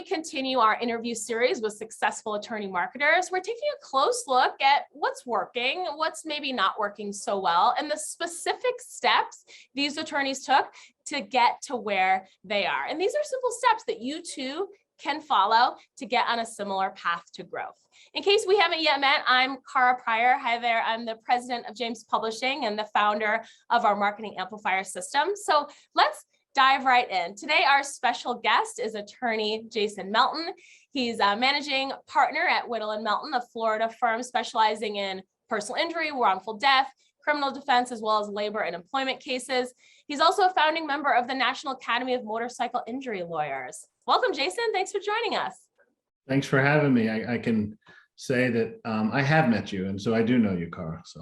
we continue our interview series with successful attorney marketers, we're taking a close look at what's working, what's maybe not working so well, and the specific steps these attorneys took to get to where they are. And these are simple steps that you too can follow to get on a similar path to growth. In case we haven't yet met, I'm Cara Pryor. Hi there. I'm the president of James Publishing and the founder of our Marketing Amplifier system. So let's dive right in. Today, our special guest is attorney Jason Melton. He's a managing partner at Whittle & Melton, a Florida firm specializing in personal injury, wrongful death, criminal defense, as well as labor and employment cases. He's also a founding member of the National Academy of Motorcycle Injury Lawyers. Welcome, Jason. Thanks for joining us. Thanks for having me. I can say that I have met you, and so I do know you, Cara. So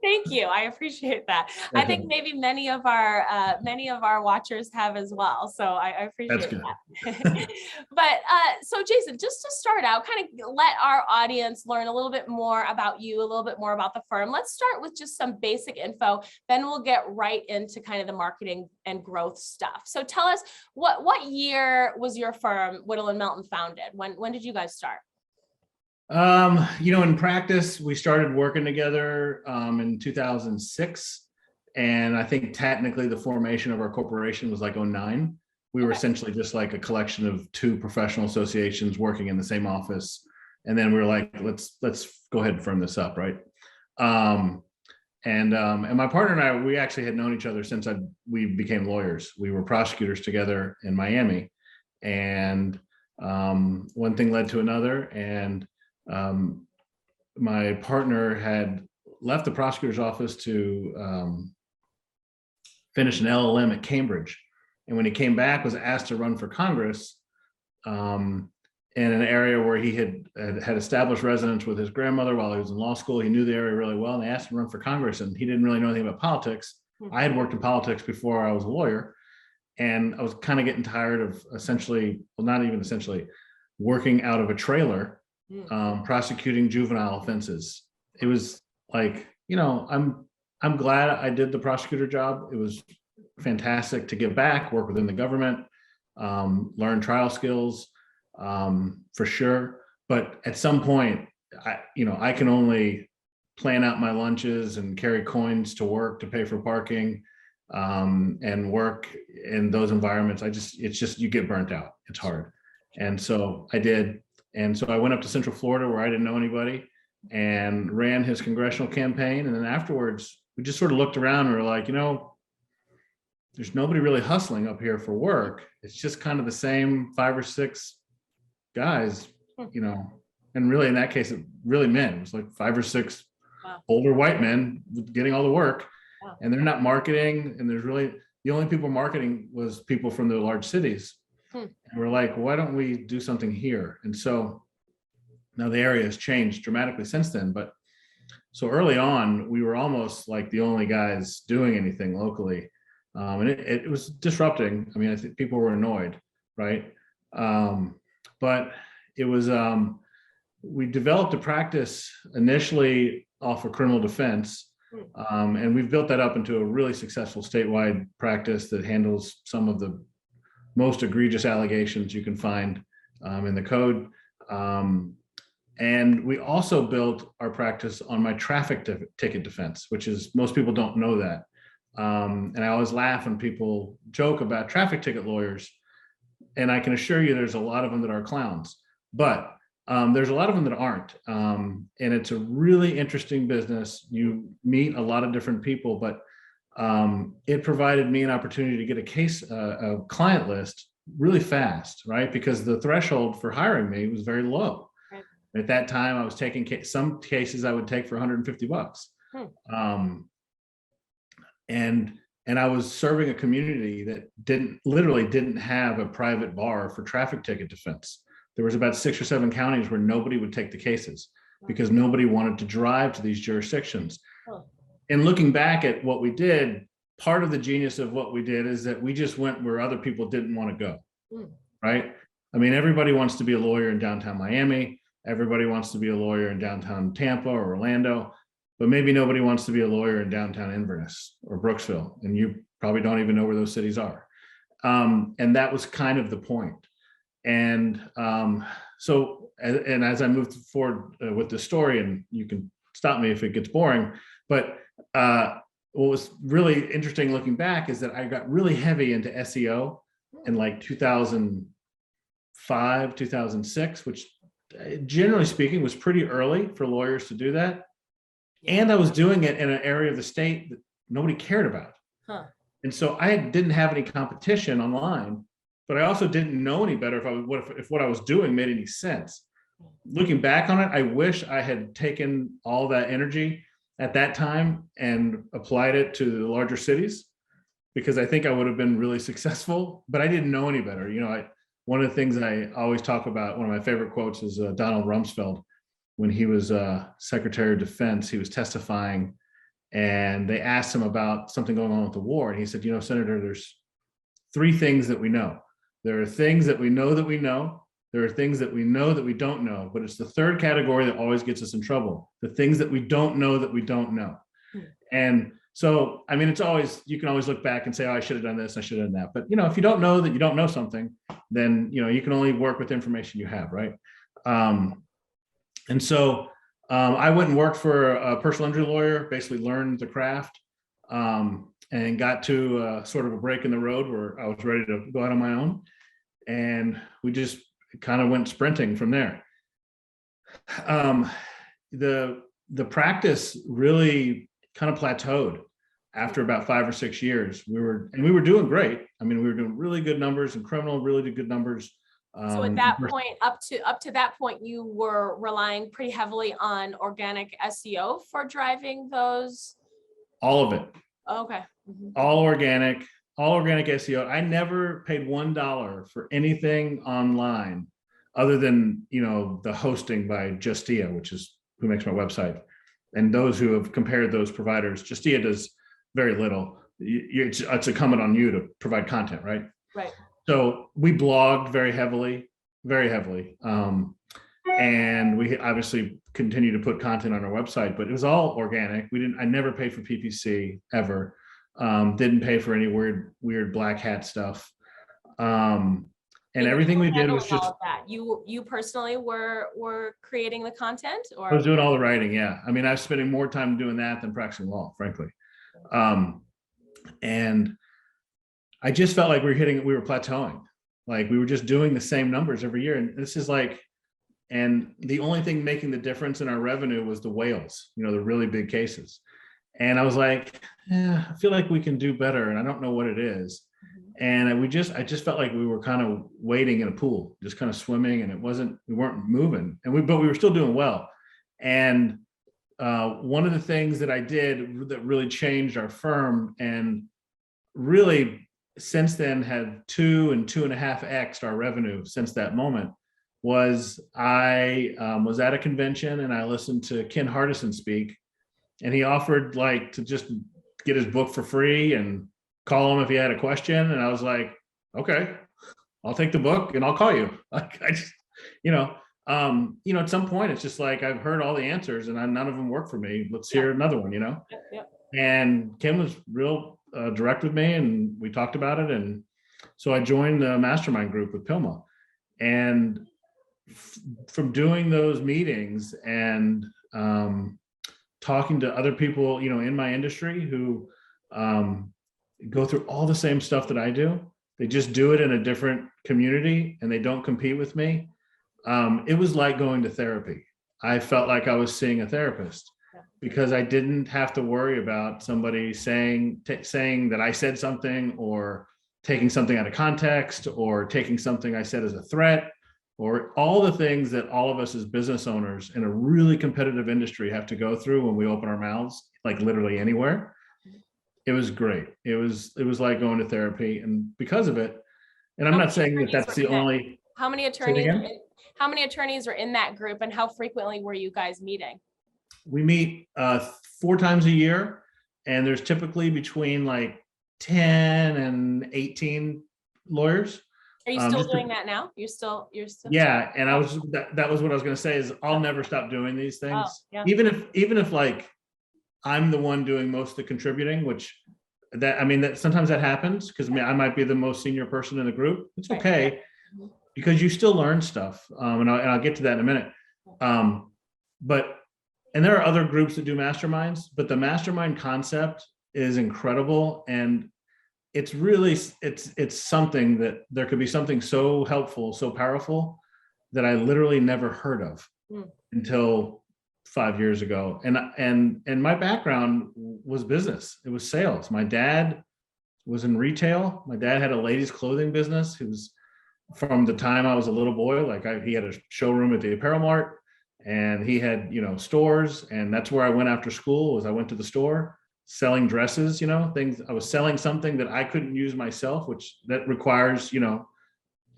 thank you. I appreciate that. I think maybe many of our watchers have as well. So I appreciate that. But so Jason, just to start out, kind of let our audience learn a little bit more about you, a little bit more about the firm. Let's start with just some basic info. Then we'll get right into kind of the marketing and growth stuff. So tell us, what year was your firm, Whittle & Melton, founded? When did you guys start? In practice, we started working together in 2006. And I think technically the formation of our corporation was like 2009. We were essentially just like a collection of two professional associations working in the same office. And then we were like, let's go ahead and firm this up, right? And my partner and I, we actually had known each other since we became lawyers. We were prosecutors together in Miami. And one thing led to another. And my partner had left the prosecutor's office to finish an LLM at Cambridge. And when he came back, was asked to run for Congress in an area where he had established residence with his grandmother while he was in law school. He knew the area really well, and they asked him to run for Congress, and he didn't really know anything about politics. I had worked in politics before I was a lawyer, and I was kind of getting tired of working out of a trailer prosecuting juvenile offenses. It was like, I'm glad I did the prosecutor job. It was fantastic to give back, work within the government, learn trial skills, for sure. But at some point, I can only plan out my lunches and carry coins to work to pay for parking, and work in those environments. It's just, you get burnt out. It's hard. And so I did. And so I went up to Central Florida where I didn't know anybody and ran his congressional campaign. And then afterwards, we just sort of looked around and we were like, there's nobody really hustling up here for work. It's just kind of the same 5 or 6 guys, and really in that case, it really men. It was like 5 or 6 older white men getting all the work. And they're not marketing. And the only people marketing was people from the large cities. And we're like, why don't we do something here? And so now the area has changed dramatically since then. But so early on, we were almost like the only guys doing anything locally. And it was disrupting. I mean, I think people were annoyed, right? But it was, we developed a practice initially off of criminal defense. And we've built that up into a really successful statewide practice that handles some of the most egregious allegations you can find in the code. And we also built our practice on my traffic ticket defense, which is, most people don't know that. And I always laugh when people joke about traffic ticket lawyers. And I can assure you there's a lot of them that are clowns, but there's a lot of them that aren't. And it's a really interesting business. You meet a lot of different people, but it provided me an opportunity to get a client list really fast, right? Because the threshold for hiring me was very low. Right. At that time, I was taking some cases I would take for $150. And I was serving a community that literally didn't have a private bar for traffic ticket defense. There was about 6 or 7 counties where nobody would take the cases because nobody wanted to drive to these jurisdictions. And looking back at what we did, part of the genius of what we did is that we just went where other people didn't want to go, right? I mean, everybody wants to be a lawyer in downtown Miami. Everybody wants to be a lawyer in downtown Tampa or Orlando, but maybe nobody wants to be a lawyer in downtown Inverness or Brooksville. And you probably don't even know where those cities are. And that was kind of the point. And and as I moved forward with the story, and you can stop me if it gets boring, but what was really interesting looking back is that I got really heavy into SEO in like 2005, 2006, which generally speaking was pretty early for lawyers to do that. And I was doing it in an area of the state that nobody cared about. Huh. And so I didn't have any competition online, but I also didn't know any better if what I was doing made any sense. Looking back on it, I wish I had taken all that energy at that time and applied it to the larger cities, because I think I would have been really successful, but I didn't know any better. One of the things I always talk about, one of my favorite quotes is Donald Rumsfeld. When he was Secretary of Defense, he was testifying, and they asked him about something going on with the war. And he said, Senator, there's three things that we know. There are things that we know that we know. There are things that we know that we don't know, but it's the third category that always gets us in trouble. The things that we don't know that we don't know. And so, I mean, you can always look back and say, oh, I should have done this, I should have done that. But, if you don't know that you don't know something, then, you can only work with information you have, right? And so I went and worked for a personal injury lawyer, basically learned the craft, and got to sort of a break in the road where I was ready to go out on my own. And we just kind of went sprinting from there. The practice really kind of plateaued after about 5 or 6 years. We were doing great. I mean, we were doing really good numbers in criminal, really good numbers. So at that point, up to that point, you were relying pretty heavily on organic SEO for driving those? All of it. Okay. Mm-hmm. All organic SEO. I never paid $1 for anything online other than, the hosting by Justia, which is who makes my website. And those who have compared those providers, Justia does very little. It's incumbent on you to provide content, right? Right. So we blogged very heavily. And we obviously continue to put content on our website, but it was all organic. I never paid for PPC ever. Didn't pay for any weird black hat stuff. And everything we did was just all of that. You personally were creating the content, or I was doing all the writing. Yeah. I mean, I was spending more time doing that than practicing law, frankly. And I just felt like we were plateauing. Like we were just doing the same numbers every year. And this is and the only thing making the difference in our revenue was the whales, the really big cases. And I was like, I feel like we can do better. And I don't know what it is. And I just felt like we were kind of wading in a pool, just kind of swimming, and we weren't moving, but we were still doing well. And one of the things that I did that really changed our firm, and really since then had 2 and 2.5x our revenue since that moment, was I was at a convention and I listened to Ken Hardison speak, and he offered to just get his book for free and call him if he had a question. And I was like, okay, I'll take the book and I'll call you. At some point it's just like, I've heard all the answers and none of them work for me. Let's hear another one, Yeah. And Kim was real direct with me, and we talked about it. And so I joined the mastermind group with Pilma, and from doing those meetings and talking to other people, in my industry who go through all the same stuff that I do. They just do it in a different community and they don't compete with me. It was like going to therapy. I felt like I was seeing a therapist because I didn't have to worry about somebody saying that I said something, or taking something out of context, or taking something I said as a threat, or all the things that all of us as business owners in a really competitive industry have to go through when we open our mouths, like literally anywhere. It was great. It was like going to therapy, and because of it, and I'm not saying that that's the only. How many attorneys are in that group, and how frequently were you guys meeting? We meet 4 times a year, and there's typically between 10 and 18 lawyers. Are you still doing that now? You're still. Yeah, and that was what I was going to say is I'll never stop doing these things, yeah. even if I'm the one doing most of the contributing, which that, I mean, that sometimes that happens because I might be the most senior person in the group. It's Right. okay Mhm. because you still learn stuff. And I'll get to that in a minute. But, and there are other groups that do masterminds, but the mastermind concept is incredible. And it's really, it's something that there could be something so helpful, so powerful that I literally never heard of Mm. until 5 years ago. And my background was business. It was sales. My dad was in retail. My dad had a ladies' clothing business. He was from the time I was a little boy. He had a showroom at the Apparel Mart, and he had stores, and that's where I went after school. Was I went to the store selling dresses, things. I was selling something that I couldn't use myself, which that requires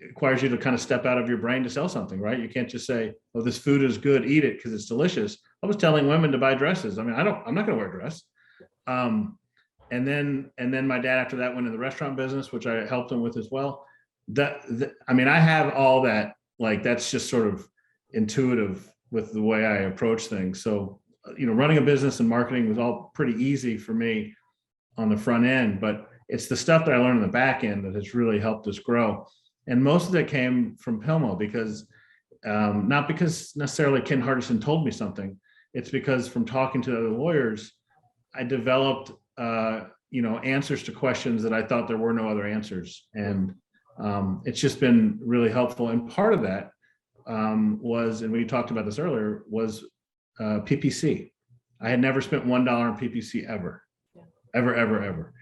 requires you to kind of step out of your brain to sell something, right? You can't just say, "Oh, this food is good, eat it because it's delicious." I was telling women to buy dresses. I mean, I'm not going to wear a dress. And then my dad after that went in the restaurant business, which I helped him with as well. I mean, I have all that, like, that's just sort of intuitive with the way I approach things. So, running a business and marketing was all pretty easy for me on the front end, but it's the stuff that I learned in the back end that has really helped us grow. And most of it came from Pilmo because, not because necessarily Ken Hardison told me something. It's because from talking to other lawyers, I developed, answers to questions that I thought there were no other answers. And it's just been really helpful. And part of that was, and we talked about this earlier, was PPC. I had never spent $1 on PPC ever, ever, ever, ever.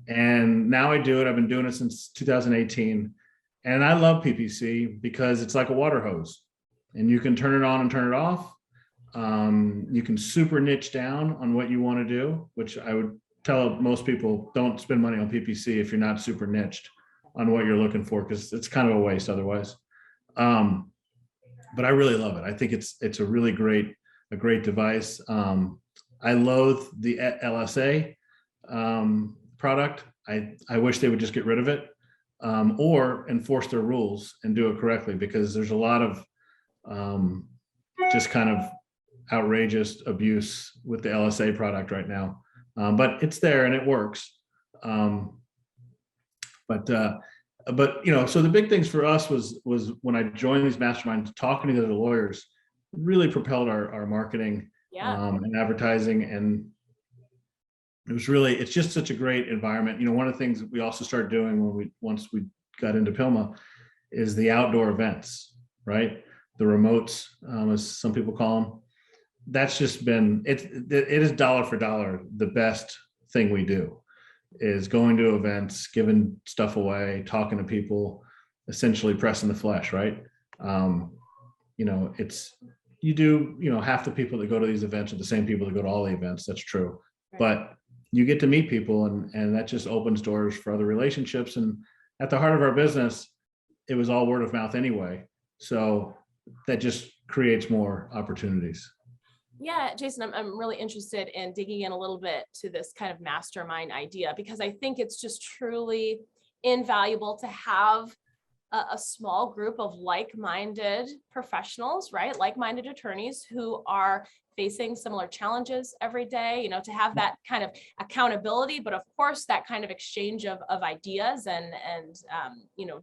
And now I do it. I've been doing it since 2018. And I love PPC because it's like a water hose and you can turn it on and turn it off. You can super niche down on what you want to do, which I would tell most people, don't spend money on PPC if you're not super niched on what you're looking for, because it's kind of a waste otherwise. But I really love it. I think it's a really great device. I loathe the LSA product. I wish they would just get rid of it, or enforce their rules and do it correctly, because there's a lot of just kind of outrageous abuse with the LSA product right now. But it's there and it works. But so the big things for us was when I joined these masterminds, talking to the other lawyers really propelled our marketing and advertising. And it's just such a great environment. One of the things that we also started doing once we got into Pilmo is the outdoor events, right? The remotes, as some people call them. That's just been, it is dollar for dollar the best thing we do, is going to events, giving stuff away, talking to people, essentially pressing the flesh, right? Half the people that go to these events are the same people that go to all the events. That's true. Right. But you get to meet people, and that just opens doors for other relationships. And at the heart of our business, it was all word of mouth anyway. So that just creates more opportunities. Yeah, Jason, I'm really interested in digging in a little bit to this kind of mastermind idea, because I think it's just truly invaluable to have a small group of like-minded professionals, right? Like-minded attorneys who are facing similar challenges every day, to have that kind of accountability, but of course that kind of exchange of ideas and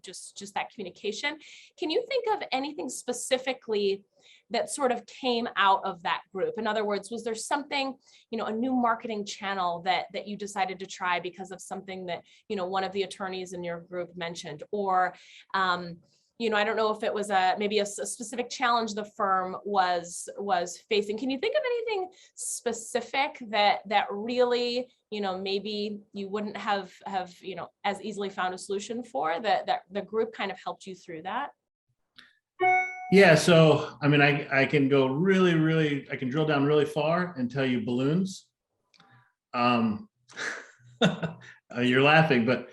just that communication. Can you think of anything specifically that sort of came out of that group? In other words, was there something, a new marketing channel that you decided to try because of something that, one of the attorneys in your group mentioned, or, I don't know if it was maybe a specific challenge the firm was facing. Can you think of anything specific that really, maybe you wouldn't have as easily found a solution for, that the group kind of helped you through that? Yeah, so I mean, I can go really, I can drill down really far and tell you balloons. You're laughing, but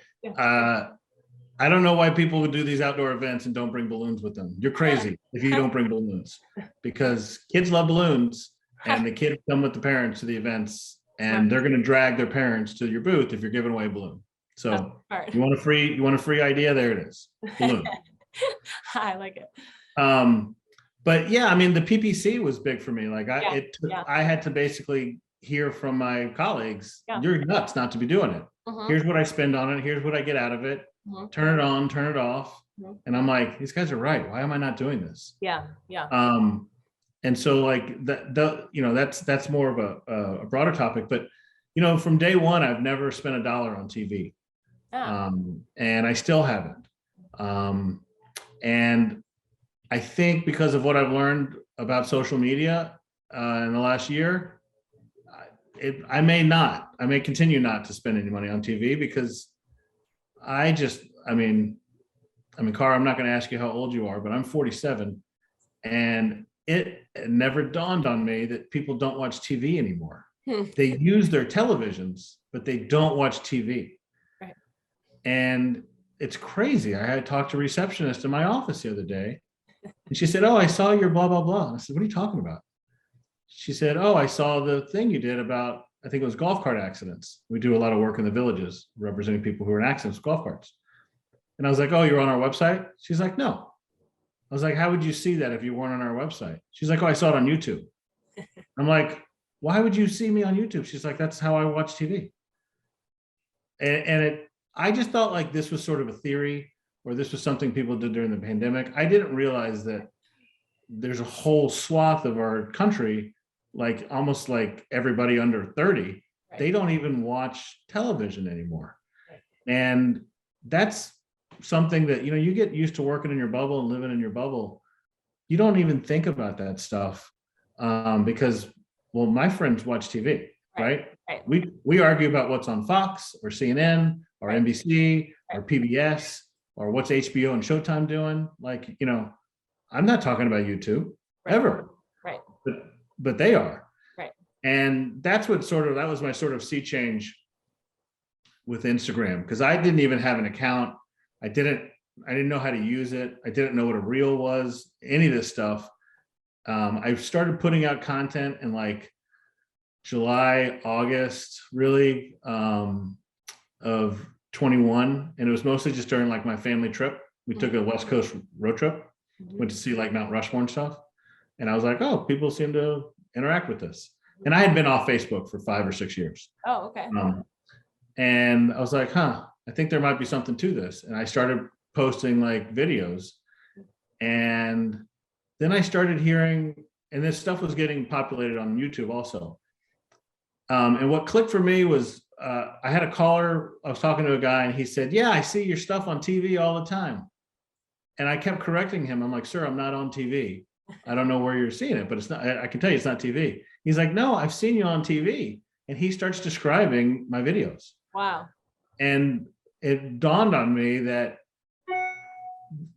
I don't know why people would do these outdoor events and don't bring balloons with them. You're crazy if you don't bring balloons, because kids love balloons, and the kids come with the parents to the events, and they're going to drag their parents to your booth if you're giving away a balloon. So you want a free idea? There it is, balloon. I like it. But yeah, I mean, the PPC was big for me. Like I had to basically hear from my colleagues, Yeah. you're nuts not to be doing it. Mhm. Here's what I spend on it. Here's what I get out of it. Mhm. Turn it on, turn it off. Mhm. And I'm like, these guys are right. Why am I not doing this? Yeah, yeah. And so like that's more of a broader topic, but from day one, I've never spent $1 on TV. Yeah. And I still haven't. And I think because of what I've learned about social media in the last year, I may continue not to spend any money on TV because I mean, Cara, I'm not going to ask you how old you are, but I'm 47, and it never dawned on me that people don't watch TV anymore. They use their televisions, but they don't watch TV. Right. And it's crazy. I had talked to a receptionist in my office the other day, and she said, "Oh, I saw your blah, blah, blah." And I said, "What are you talking about?" She said, "Oh, I saw the thing you did about, I think it was golf cart accidents. We do a lot of work in the villages representing people who are in accidents with golf carts." And I was like, "Oh, you're on our website?" She's like, "No." I was like, "How would you see that if you weren't on our website?" She's like, "Oh, I saw it on YouTube." I'm like, "Why would you see me on YouTube?" She's like, "That's how I watch TV." And I just thought like this was sort of a theory, or this was something people did during the pandemic. I didn't realize that there's a whole swath of our country, like almost like everybody under 30, Right. they don't even watch television anymore. Right. And that's something that, you get used to working in your bubble and living in your bubble. You don't even think about that stuff because, well, my friends watch TV, right? Right. We argue about what's on Fox or CNN or Right. NBC or Right. PBS or what's HBO and Showtime doing. Like, I'm not talking about YouTube Right. ever, Right. but they are. Right. And that was my sort of sea change with Instagram, because I didn't even have an account. I didn't know how to use it. I didn't know what a reel was, any of this stuff. I started putting out content in like July, August, really, of 21. And it was mostly just during like my family trip. We took a West Coast road trip, went to see like Mount Rushmore and stuff. And I was like, oh, people seem to interact with this. And I had been off Facebook for 5 or 6 years. Oh, okay. And I was like, I think there might be something to this. And I started posting like videos. And then I started hearing, and this stuff was getting populated on YouTube also. And what clicked for me was I had a caller, I was talking to a guy, and he said, "Yeah, I see your stuff on TV all the time." And I kept correcting him. I'm like, "Sir, I'm not on TV. I don't know where you're seeing it, but it's not, I can tell you it's not TV." He's like, "No, I've seen you on TV." And he starts describing my videos. Wow. And it dawned on me that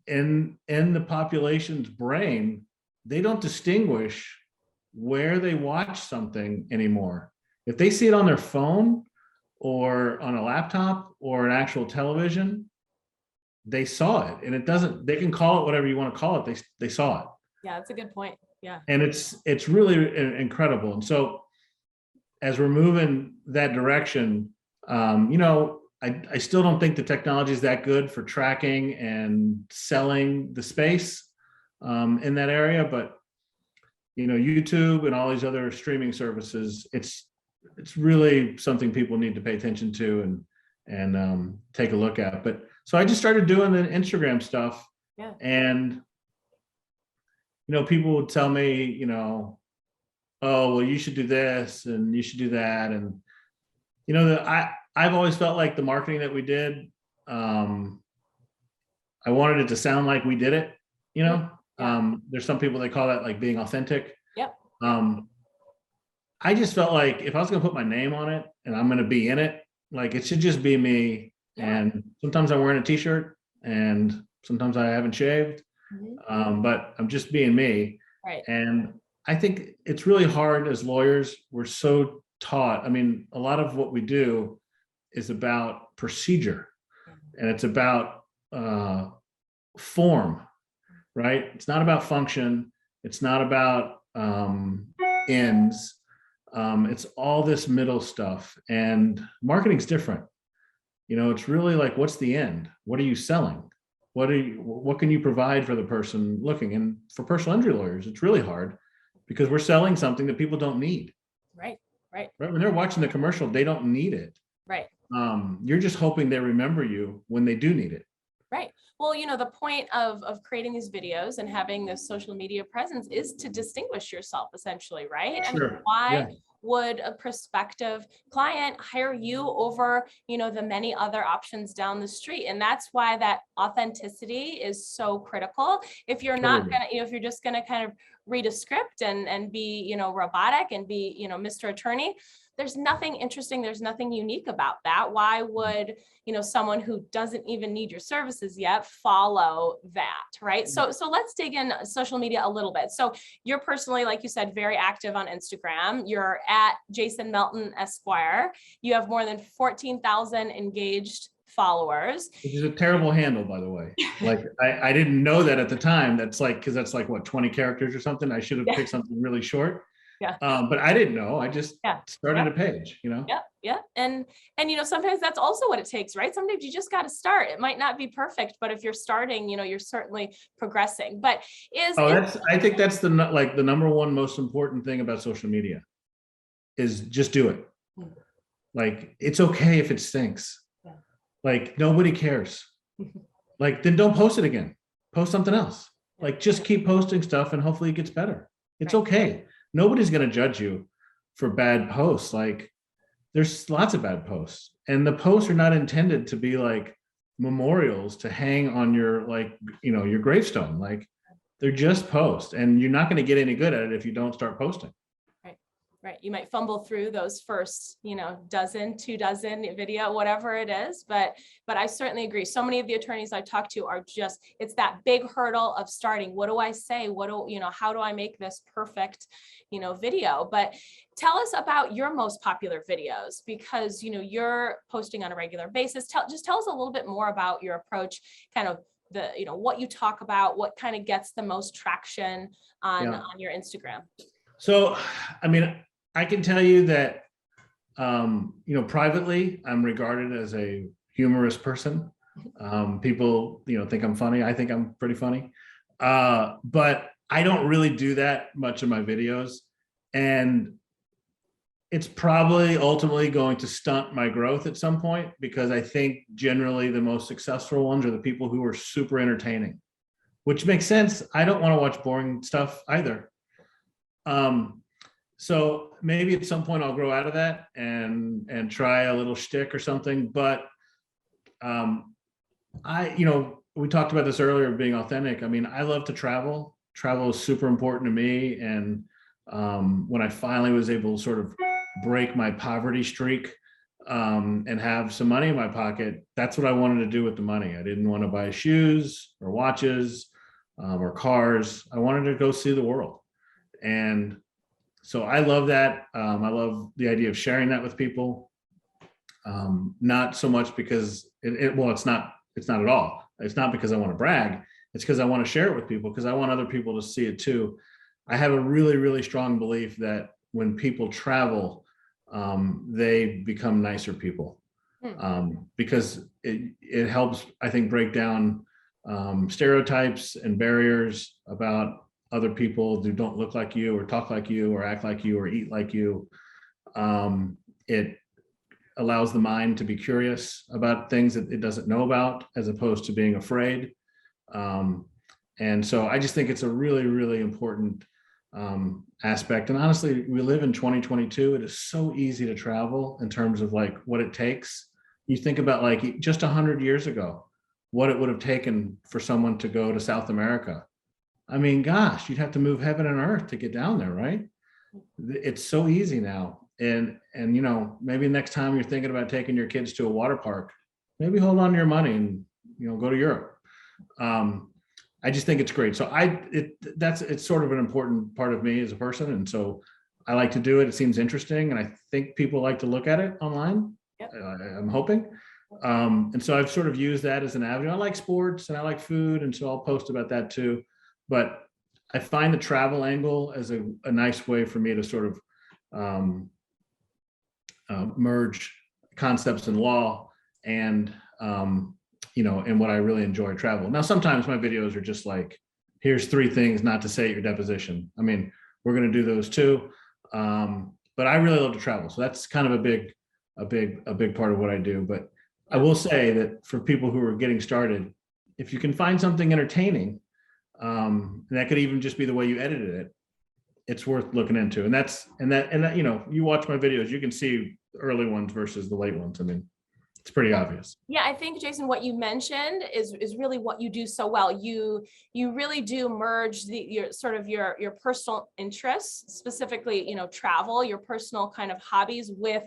in the population's brain, they don't distinguish where they watch something anymore. If they see it on their phone or on a laptop or an actual television, they saw it. And it doesn't, they can call it whatever you want to call it. They saw it. Yeah, that's a good point. Yeah. And it's really incredible. And so as we're moving that direction, I still don't think the technology is that good for tracking and selling the space in that area, but YouTube and all these other streaming services, it's really something people need to pay attention to and take a look at. But so I just started doing the Instagram stuff. Yeah. And people would tell me, "Oh, well, you should do this and you should do that." And I've always felt like the marketing that we did, I wanted it to sound like we did it. There's some people, they call that like being authentic. Yep. I just felt like if I was going to put my name on it and I'm going to be in it, like it should just be me. Yeah. And sometimes I'm wearing a t-shirt and sometimes I haven't shaved, but I'm just being me. Right. And I think it's really hard as lawyers. We're so taught. I mean, a lot of what we do is about procedure, and it's about form, right? It's not about function. It's not about ends. It's all this middle stuff, and marketing's different. It's really like, what's the end? What are you selling? What can you provide for the person looking? And for personal injury lawyers, it's really hard because we're selling something that people don't need. Right. Right. Right. When they're watching the commercial, they don't need it. Right. You're just hoping they remember you when they do need it. Right. Well, the point of creating these videos and having this social media presence is to distinguish yourself essentially, right? I mean, Sure. why Yeah. would a prospective client hire you over, the many other options down the street? And that's why that authenticity is so critical. If you're not Totally. gonna, if you're just gonna kind of read a script and be, robotic and be, Mr. Attorney, there's nothing interesting, there's nothing unique about that. Why would, someone who doesn't even need your services yet follow that, right? So let's dig in social media a little bit. So you're personally, like you said, very active on Instagram. You're at Jason Melton Esquire. You have more than 14,000 engaged followers. Which is a terrible handle, by the way. Like I didn't know that at the time. That's like, because that's like what, 20 characters or something. I should have picked something really short. Yeah. But I didn't know. I just started a page, Yeah. And sometimes that's also what it takes, right? Sometimes you just got to start. It might not be perfect, but if you're starting, you're certainly progressing. But I think that's the number one most important thing about social media is just do it. Like, it's okay if it stinks. Yeah. Like, nobody cares. Like, then don't post it again. Post something else. Like, just keep posting stuff and hopefully it gets better. It's okay. Nobody's going to judge you for bad posts. Like, there's lots of bad posts, and the posts are not intended to be like memorials to hang on your, your gravestone. Like, they're just posts, and you're not going to get any good at it if you don't start posting. Right. You might fumble through those first, dozen, 2 dozen video, whatever it is. But I certainly agree. So many of the attorneys I talk to are it's that big hurdle of starting. What do I say? How do I make this perfect, video? But tell us about your most popular videos, because, you're posting on a regular basis. Tell us a little bit more about your approach, kind of what you talk about, what kind of gets the most traction on your Instagram. So, I mean, I can tell you that, privately, I'm regarded as a humorous person. People, think I'm funny. I think I'm pretty funny. But I don't really do that much in my videos. And it's probably ultimately going to stunt my growth at some point, because I think generally the most successful ones are the people who are super entertaining, which makes sense. I don't want to watch boring stuff either. So maybe at some point I'll grow out of that and try a little shtick or something. But we talked about this earlier, being authentic. I mean, I love to travel. Travel is super important to me. And when I finally was able to sort of break my poverty streak and have some money in my pocket, that's what I wanted to do with the money. I didn't want to buy shoes or watches or cars. I wanted to go see the world. And so I love that. I love the idea of sharing that with people. Not so much because it's not at all. It's not because I want to brag. It's because I want to share it with people, because I want other people to see it too. I have a really, really strong belief that when people travel, they become nicer people, because it helps, I think, break down stereotypes and barriers about other people who don't look like you or talk like you or act like you or eat like you. It allows the mind to be curious about things that it doesn't know about, as opposed to being afraid. And so I just think it's a really, really important aspect. And honestly, we live in 2022. It is so easy to travel in terms of like what it takes. You think about like just 100 years ago, what it would have taken for someone to go to South America. I mean, gosh, you'd have to move heaven and earth to get down there, right? It's so easy now. And maybe next time you're thinking about taking your kids to a water park, maybe hold on to your money and, go to Europe. I just think it's great. So it's sort of an important part of me as a person. And so I like to do it. It seems interesting. And I think people like to look at it online. Yep. I'm hoping. And so I've sort of used that as an avenue. I like sports and I like food. And so I'll post about that too. But I find the travel angle as a nice way for me to sort of merge concepts in law and, and what I really enjoy travel. Now, sometimes my videos are just like, here's 3 things not to say at your deposition. I mean, we're going to do those too. but I really love to travel. So that's kind of a big part of what I do. But I will say that for people who are getting started, if you can find something entertaining, and that could even just be the way you edited it, it's worth looking into. And that, you know, you watch my videos, you can see the early ones versus the late ones. I mean, it's pretty obvious. Yeah, I think, Jason, what you mentioned is really what you do so well. You really do merge your personal interests, specifically, you know, travel, your personal kind of hobbies, with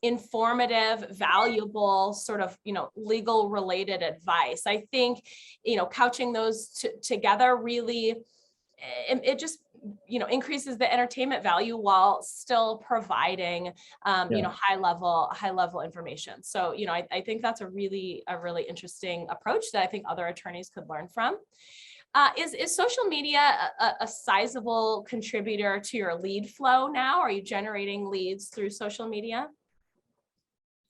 informative, valuable, sort of, you know, legal related advice. I think, you know, couching those together really, it just, you know, increases the entertainment value while still providing, you know, high level information. So, you know, I think that's a really interesting approach that I think other attorneys could learn from. Is social media a sizable contributor to your lead flow now? Are you generating leads through social media?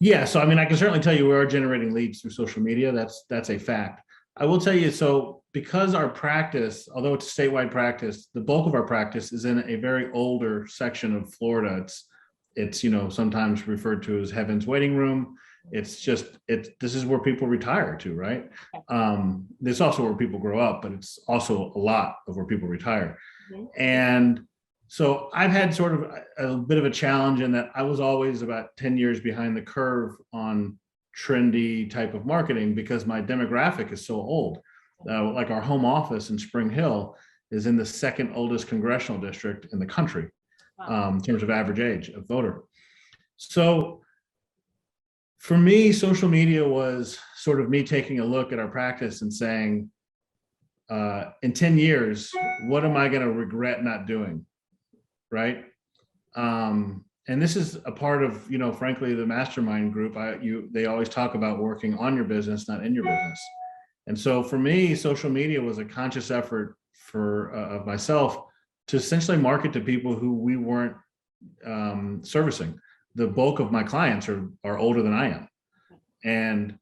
Yeah, so I mean, I can certainly tell you we are generating leads through social media. That's a fact. I will tell you, so because our practice, although it's a statewide practice, the bulk of our practice is in a very older section of Florida. It's you know, sometimes referred to as Heaven's Waiting Room. This is where people retire to, right? It's also where people grow up, but it's also a lot of where people retire. Mm-hmm. And so I've had sort of a bit of a challenge in that I was always about 10 years behind the curve on trendy type of marketing because my demographic is so old. Like our home office in Spring Hill is in the second oldest congressional district in the country. Wow. In terms of average age of voter. So for me, social media was sort of me taking a look at our practice and saying, in 10 years, what am I going to regret not doing? Right. And this is a part of, you know, frankly, the mastermind group. They always talk about working on your business, not in your business. And so for me, social media was a conscious effort of myself to essentially market to people who we weren't servicing. The bulk of my clients are older than I am. And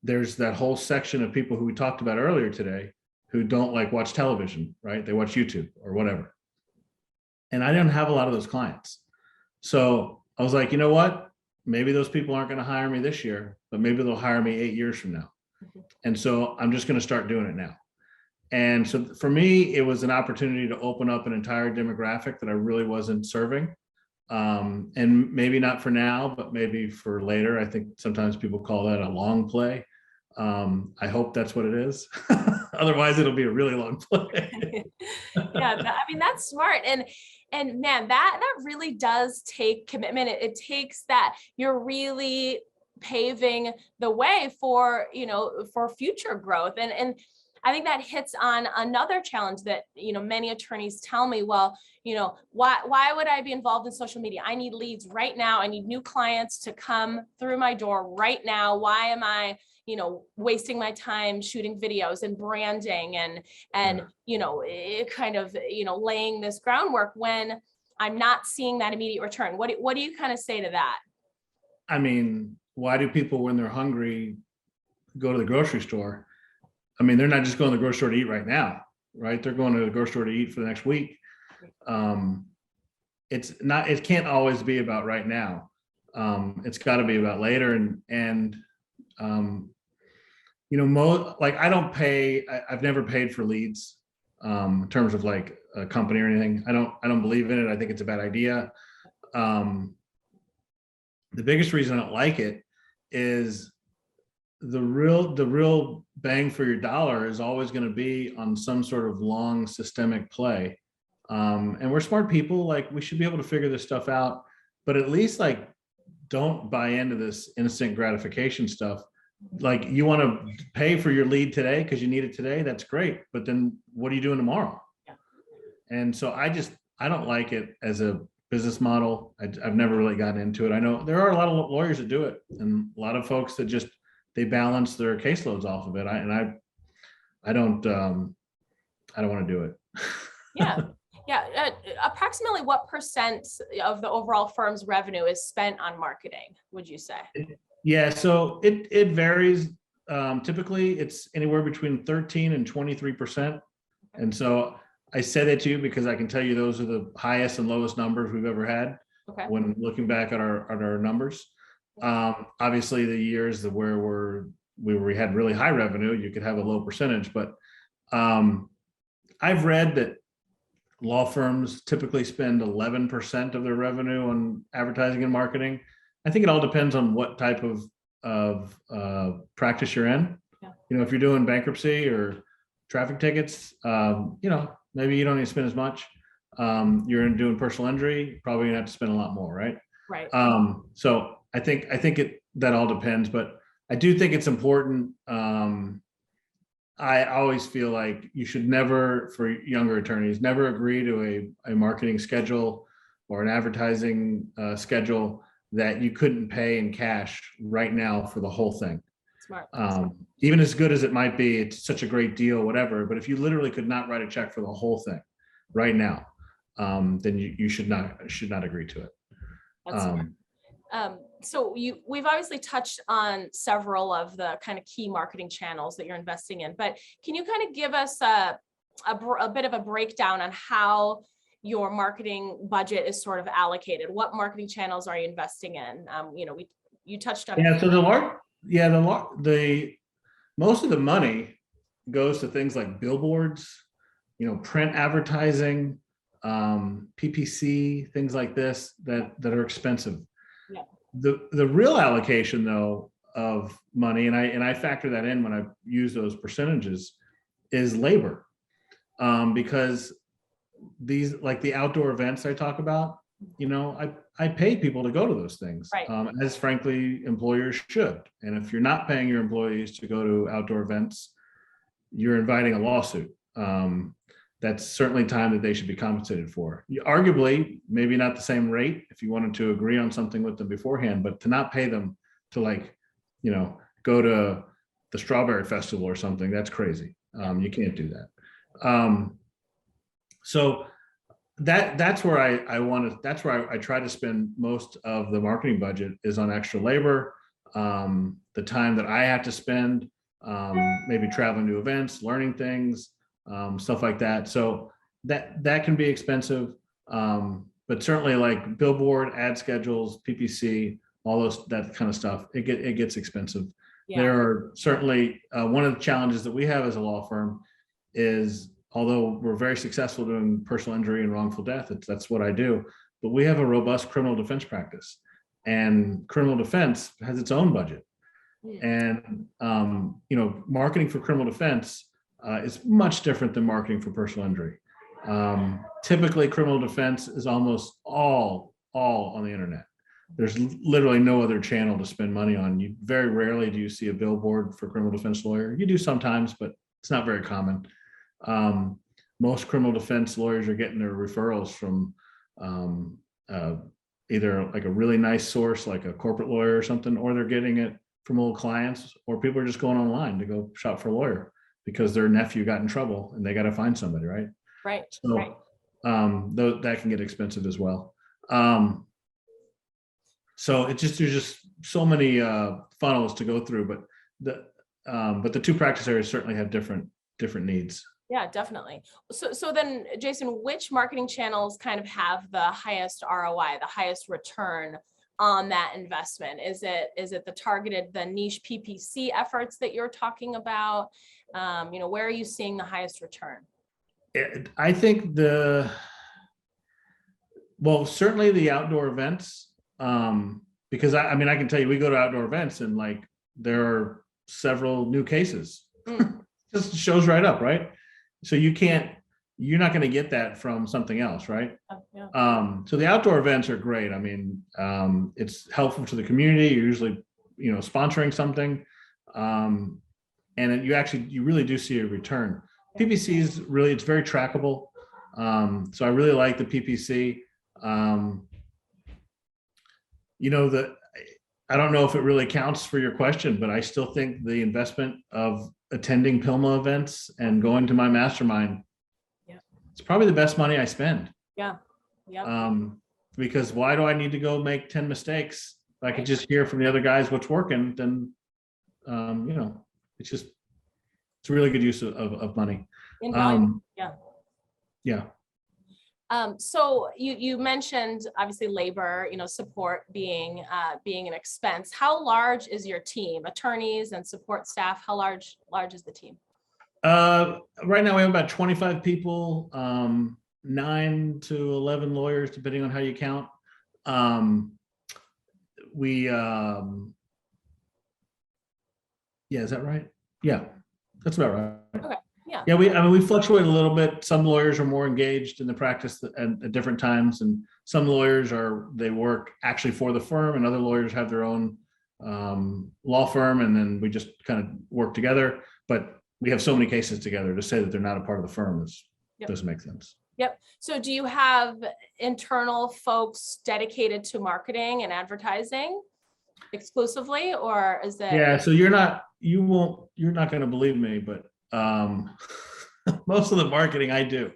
there's that whole section of people who we talked about earlier today who don't like watch television, right? They watch YouTube or whatever. And I didn't have a lot of those clients. So I was like, you know what? Maybe those people aren't going to hire me this year, but maybe they'll hire me 8 years from now. And so I'm just going to start doing it now. And so for me, it was an opportunity to open up an entire demographic that I really wasn't serving. And maybe not for now, but maybe for later. I think sometimes people call that a long play. I hope that's what it is. Otherwise, it'll be a really long play. Yeah, I mean, that's smart. And man, that really does take commitment. It takes that you're really paving the way for, you know, for future growth. And I think that hits on another challenge that, you know, many attorneys tell me, well, you know, why would I be involved in social media? I need leads right now. I need new clients to come through my door right now. Why am I, you know, wasting my time shooting videos and branding and you know, it kind of, you know, laying this groundwork when I'm not seeing that immediate return? What do you kind of say to that? I mean, why do people, when they're hungry, go to the grocery store? I mean, they're not just going to the grocery store to eat right now, right? They're going to the grocery store to eat for the next week. It can't always be about right now. It's got to be about later. And you know, like I've never paid for leads in terms of like a company or anything. I don't believe in it. I think it's a bad idea. The biggest reason I don't like it is the real bang for your dollar is always going to be on some sort of long systemic play. And we're smart people, like we should be able to figure this stuff out, but at least like don't buy into this instant gratification stuff. Like you want to pay for your lead today because you need it today. That's great. But then what are you doing tomorrow? Yeah. And so I don't like it as a business model. I've never really gotten into it. I know there are a lot of lawyers that do it and a lot of folks that just, they balance their caseloads off of it. I don't want to do it. Yeah. Yeah. Approximately what percent of the overall firm's revenue is spent on marketing, would you say? Yeah, so it varies. Typically, it's anywhere between 13 and 23%. And so I say that to you because I can tell you those are the highest and lowest numbers we've ever had Okay. when looking back at our numbers. Obviously, the years that where we had really high revenue, you could have a low percentage, but I've read that law firms typically spend 11% of their revenue on advertising and marketing. I think it all depends on what type of practice you're in. Yeah. You know, if you're doing bankruptcy or traffic tickets, you know, maybe you don't need to spend as much. You're doing personal injury, probably gonna have to spend a lot more, right? Right. So I think that all depends, but I do think it's important. I always feel like you should never, for younger attorneys, never agree to a marketing schedule or an advertising schedule that you couldn't pay in cash right now for the whole thing. Smart. Even as good as it might be, it's such a great deal, whatever. But if you literally could not write a check for the whole thing right now, then you should not agree to it. That's smart. So we've obviously touched on several of the kind of key marketing channels that you're investing in, but can you kind of give us a bit of a breakdown on how your marketing budget is sort of allocated? What marketing channels are you investing in? You know, you touched on. Yeah, so the most of the money goes to things like billboards, you know, print advertising, PPC, things like this that are expensive. Yeah. The real allocation though of money, and I factor that in when I use those percentages, is labor, because these, like the outdoor events I talk about, you know, I pay people to go to those things, right. As frankly employers should. And if you're not paying your employees to go to outdoor events, you're inviting a lawsuit. That's certainly time that they should be compensated for. Arguably, maybe not the same rate if you wanted to agree on something with them beforehand, but to not pay them to, like, you know, go to the Strawberry Festival or something, that's crazy. You can't do that. So that's where that's where I try to spend most of the marketing budget, is on extra labor, the time that I have to spend, maybe traveling to events, learning things, stuff like that. So that can be expensive, but certainly like billboard, ad schedules, PPC, all that kind of stuff, it gets expensive. Yeah. There are certainly one of the challenges that we have as a law firm is, although we're very successful doing personal injury and wrongful death, that's what I do, but we have a robust criminal defense practice, and criminal defense has its own budget. And you know, marketing for criminal defense is much different than marketing for personal injury. Typically, criminal defense is almost all on the internet. There's literally no other channel to spend money on. You very rarely do you see a billboard for criminal defense lawyer. You do sometimes, but it's not very common. Most criminal defense lawyers are getting their referrals from either like a really nice source, like a corporate lawyer or something, or they're getting it from old clients, or people are just going online to go shop for a lawyer because their nephew got in trouble and they got to find somebody, right? Right. So, right. That can get expensive as well. So there's just so many funnels to go through, but the two practice areas certainly have different needs. Yeah, definitely. So then, Jason, which marketing channels kind of have the highest ROI, the highest return on that investment? Is it the targeted, the niche PPC efforts that you're talking about? You know, where are you seeing the highest return? I think certainly the outdoor events, because I mean, I can tell you, we go to outdoor events and like there are several new cases. Just shows right up, right? So you're not going to get that from something else, right? Yeah. So the outdoor events are great. I mean, it's helpful to the community. You're usually, you know, sponsoring something, and you really do see a return. PPC is really, it's very trackable. So I really like the PPC. You know, I don't know if it really counts for your question, but I still think the investment of attending PILMA events and going to my mastermind, it's probably the best money I spend. Yeah. Because why do I need to go make 10 mistakes? If I could just hear from the other guys what's working, then you know, it's a really good use of money. Yeah. So you mentioned obviously labor, support being an expense. How large is your team, attorneys and support staff? How large is the team? Right now we have about 25 people, 9 to 11 lawyers, depending on how you count. Yeah, is that right? Yeah, that's about right. Okay. Yeah. Yeah, we fluctuate a little bit. Some lawyers are more engaged in the practice at different times, and some lawyers they work actually for the firm, and other lawyers have their own law firm, and then we just kind of work together. But we have so many cases together to say that they're not a part of the firm doesn't make sense. Yep. So do you have internal folks dedicated to marketing and advertising exclusively, or is it? Yeah, so you're not going to believe me, but most of the marketing I do.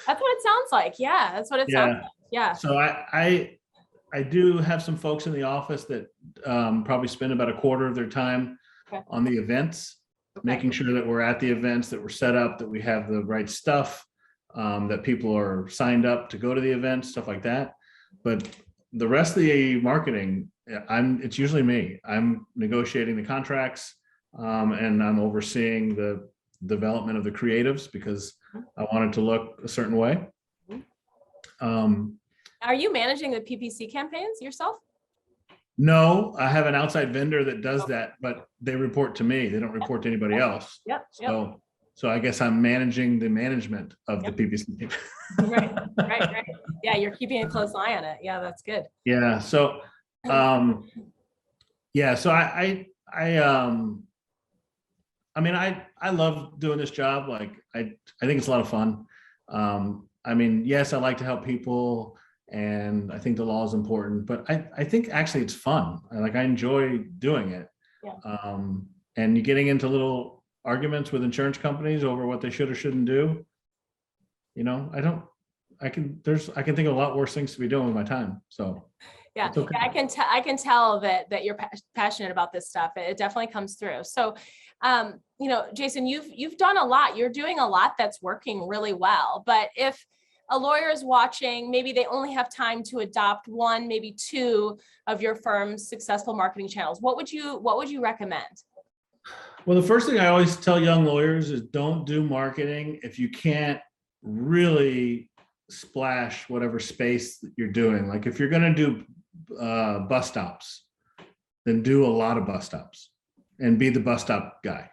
That's what it sounds like. Yeah, that's what it sounds like. Yeah. So I do have some folks in the office that probably spend about a quarter of their time on the events, making sure that we're at the events, that we're set up, that we have the right stuff, that people are signed up to go to the events, stuff like that. But the rest of the marketing, it's usually me. I'm negotiating the contracts, and I'm overseeing the development of the creatives because I want it to look a certain way. Are you managing the PPC campaigns yourself? No, I have an outside vendor that does that, but they report to me. They don't report to anybody else. Yep. So I guess I'm managing the management of the PPC. Right. Yeah, you're keeping a close eye on it. Yeah, that's good. Yeah. So, So I love doing this job. Like I think it's a lot of fun. Yes, I like to help people, and I think the law is important, but I think actually it's fun. I enjoy doing it. Yeah. And you're getting into little arguments with insurance companies over what they should or shouldn't do. I can think of a lot worse things to be doing with my time. So yeah, okay. I can tell that you're passionate about this stuff. It definitely comes through. So, Jason, you've done a lot. You're doing a lot that's working really well. But if a lawyer is watching, maybe they only have time to adopt one, maybe two of your firm's successful marketing channels, what would you recommend? Well, the first thing I always tell young lawyers is don't do marketing if you can't really splash whatever space that you're doing. Like if you're going to do bus stops, then do a lot of bus stops and be the bus stop guy,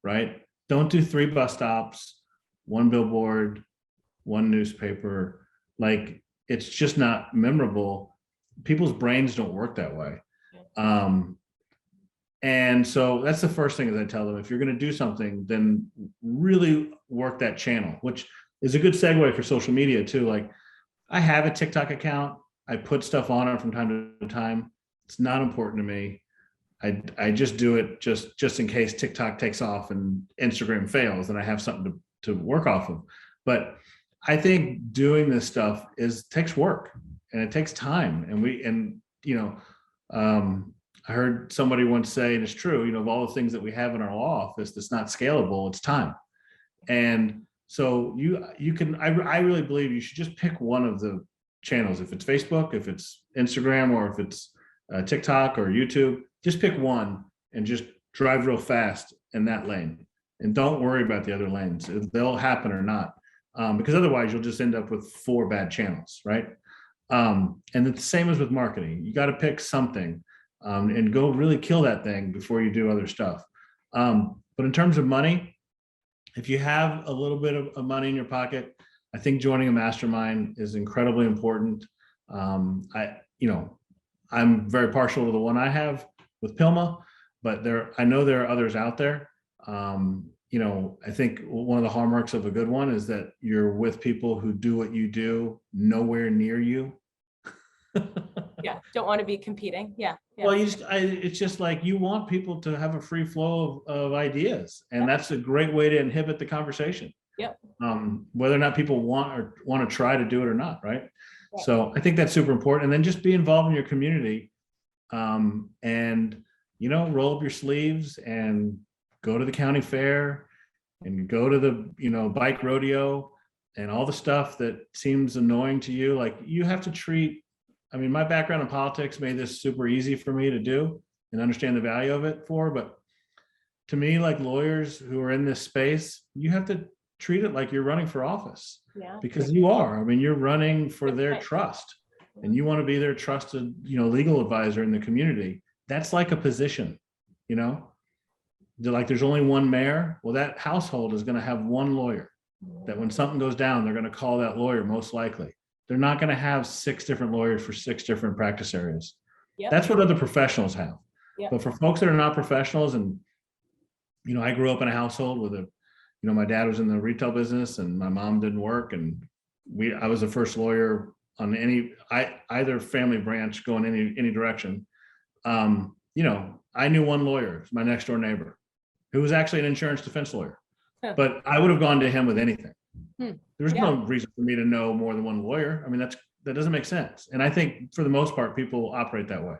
right? Don't do 3 bus stops, 1 billboard, 1 newspaper. Like it's just not memorable. People's brains don't work that way. And so that's the first thing that I tell them. If you're going to do something, then really work that channel, which is a good segue for social media too. Like I have a TikTok account. I put stuff on it from time to time. It's not important to me. I just do it just in case TikTok takes off and Instagram fails, and I have something to work off of. But I think doing this stuff takes work and it takes time. I heard somebody once say, and it's true, of all the things that we have in our law office that's not scalable, it's time. And so I really believe you should just pick one of the channels. If it's Facebook, if it's Instagram, or if it's TikTok or YouTube, just pick one and just drive real fast in that lane. And don't worry about the other lanes. If they'll happen or not. Because otherwise you'll just end up with 4 bad channels, right? And the same as with marketing. You got to pick something and go really kill that thing before you do other stuff. But in terms of money, if you have a little bit of money in your pocket, I think joining a mastermind is incredibly important. I'm very partial to the one I have with Pilma, but I know there are others out there. I think one of the hallmarks of a good one is that you're with people who do what you do nowhere near you. Yeah, don't want to be competing. Yeah. Well, it's just like you want people to have a free flow of ideas, and that's a great way to inhibit the conversation. Yep. Whether or not people want to try to do it or not, right? Yeah. So I think that's super important. And then just be involved in your community, and roll up your sleeves and go to the county fair and go to the bike rodeo. and all the stuff that seems annoying to you, like you have to treat, I mean, my background in politics made this super easy for me to do and understand the value of it for, but to me, like lawyers who are in this space, you have to treat it like you're running for office. Yeah. Because you are. I mean, you're running for their Right. trust, and you want to be their trusted, legal advisor in the community. That's like a position, you know. Like there's only one mayor. Well, that household is going to have one lawyer. That when something goes down, they're going to call that lawyer most likely. They're not going to have 6 different lawyers for 6 different practice areas. Yep. That's what other professionals have. Yep. But for folks that are not professionals, and I grew up in a household with my dad was in the retail business and my mom didn't work, and I was the first lawyer on either family branch going any direction. I knew one lawyer, my next door neighbor, who was actually an insurance defense lawyer. Huh. But I would have gone to him with anything. There's Yeah. no reason for me to know more than one lawyer. I mean, that doesn't make sense. And I think for the most part, people operate that way.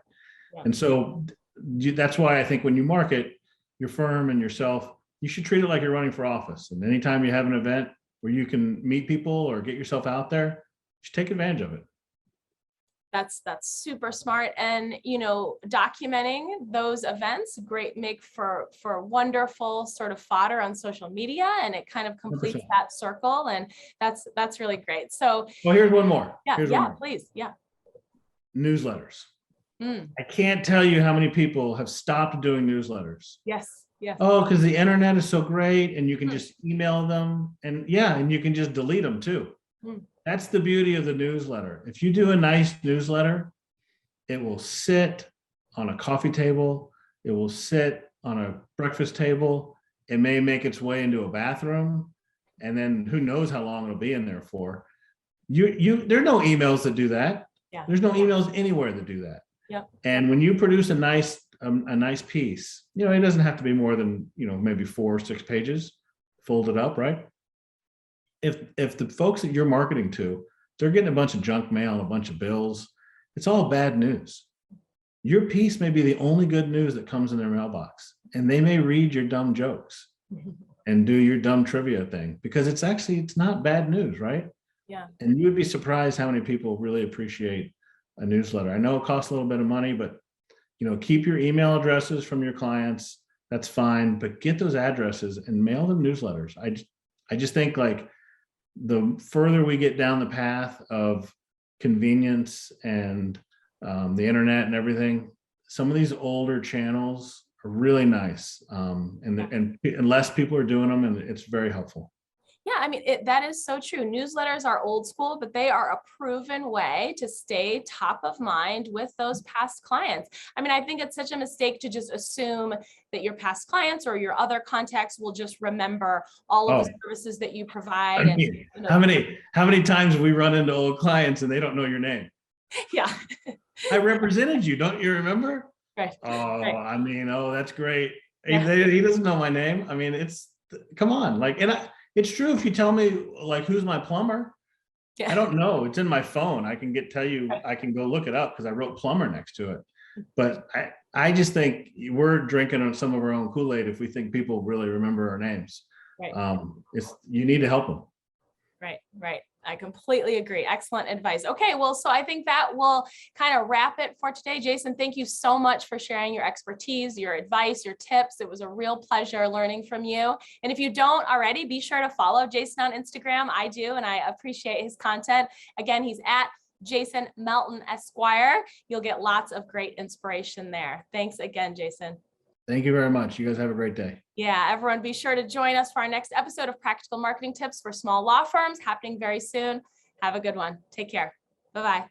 Yeah. And so that's why I think when you market your firm and yourself, you should treat it like you're running for office. And anytime you have an event where you can meet people or get yourself out there, you should take advantage of it. That's super smart. And, documenting those events, make for wonderful sort of fodder on social media, and it kind of completes 100%. that circle. And that's really great. So Well, here's one more. yeah, Here's one yeah, more. please. Yeah. Newsletters. Mm, I can't tell you how many people have stopped doing newsletters. yes. Yes. Oh, because the internet is so great and you can just email them, and you can just delete them too. Hmm. That's the beauty of the newsletter. If you do a nice newsletter, it will sit on a coffee table. It will sit on a breakfast table. It may make its way into a bathroom, and then who knows how long it'll be in there for. There are no emails that do that. Yeah. There's no emails anywhere that do that. Yep. And when you produce a nice piece, it doesn't have to be more than, maybe 4 or 6 pages folded up, right? If the folks that you're marketing to, they're getting a bunch of junk mail and a bunch of bills, it's all bad news. Your piece may be the only good news that comes in their mailbox, and they may read your dumb jokes and do your dumb trivia thing, because it's not bad news, right? Yeah. And you would be surprised how many people really appreciate a newsletter. I know it costs a little bit of money, but keep your email addresses from your clients. That's fine, but get those addresses and mail them newsletters. I just think, like, the further we get down the path of convenience and the internet and everything, some of these older channels are really nice, and less people are doing them, and it's very helpful. Yeah, I mean, that is so true. Newsletters are old school, but they are a proven way to stay top of mind with those past clients. I mean, I think it's such a mistake to just assume that your past clients or your other contacts will just remember all of the services that you provide. I mean, how many times have we run into old clients and they don't know your name? Yeah. I represented you, don't you remember? Right. Oh, Right. I mean, that's great. Yeah. He doesn't know my name. I mean, come on, like, it's true. If you tell me, like, who's my plumber, Yeah. I don't know. It's in my phone. I can tell you, I can go look it up because I wrote plumber next to it. But I just think we're drinking on some of our own Kool-Aid if we think people really remember our names. Right. You need to help them. Right. I completely agree. Excellent advice. Okay, well, so I think that will kind of wrap it for today. Jason, thank you so much for sharing your expertise, your advice, your tips. It was a real pleasure learning from you. And if you don't already, be sure to follow Jason on Instagram. I do, and I appreciate his content. Again, he's at Jason Melton Esquire. You'll get lots of great inspiration there. Thanks again, Jason. Thank you very much. You guys have a great day. Yeah, everyone be sure to join us for our next episode of Practical Marketing Tips for Small Law Firms, happening very soon. Have a good one. Take care. Bye-bye.